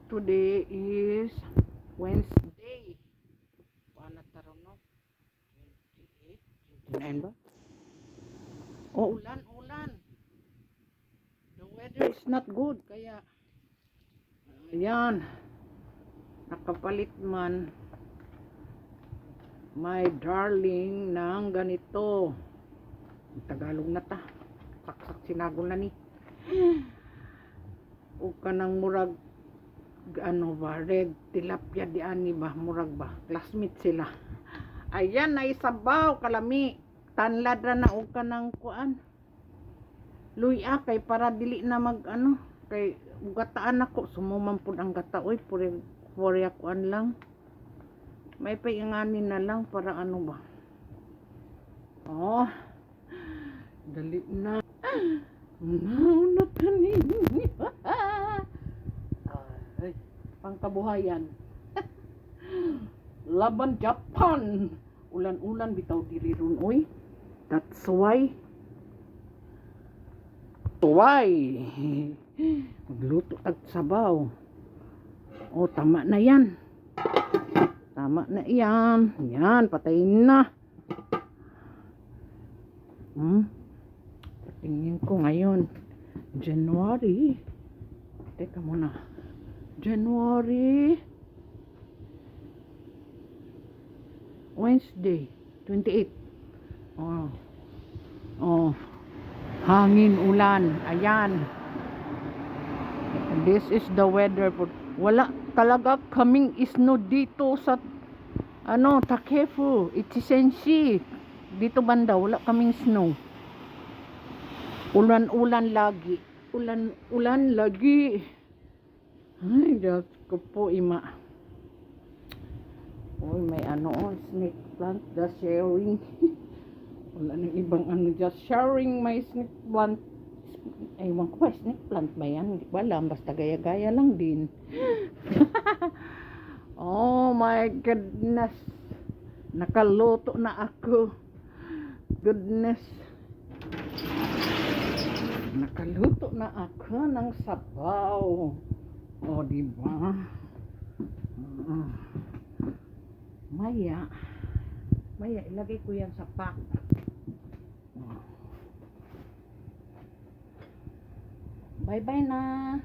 Today is Wednesday. Paano taron no? 28, 29 ba? Oh, ulan. The weather is not good. Kaya, ayan. Nakapalit man my darling ng ganito. Tagalog na ta. Saksak sinagol na ni. O kanang murag ano ba, red tilapia di ani ba, murag ba, classmate sila. Ayan, naisabaw kalami, tanlad ra na og kanang kuan luya kay para dili na mag ano kay gataan ako sumuman pud ang gata oy pure kuan lang may painganin na lang para ano ba. Oh, dali na na tanin. Ay, pangkabuhayan. Laban Japan. Ulan-ulan bitaw diri ron oy. That's why. Magluto tag sabaw. Oh, tama na yan. Yan, patayin na. Patingin ko ngayon. January. Teka muna. January. Wednesday. 28. Oh. Hangin, ulan. Ayan. This is the weather. Wala talaga kaming snow dito sa Takefu, Ichisenshi. Dito banda wala kaming snow. Ulan lagi. Ulan lagi. Ay, Diyos ko po, ima. Uy, may snake plant, just sharing. Wala nang ibang just sharing my snake plant. Ewan ko ba, snake plant ba yan? Hindi ko alam, basta gaya-gaya lang din. Oh my goodness. Nakaluto na ako. Goodness. Nakaluto na ako ng sabaw. O, diba? Maya ilagay ko yan sa pack. Bye bye na.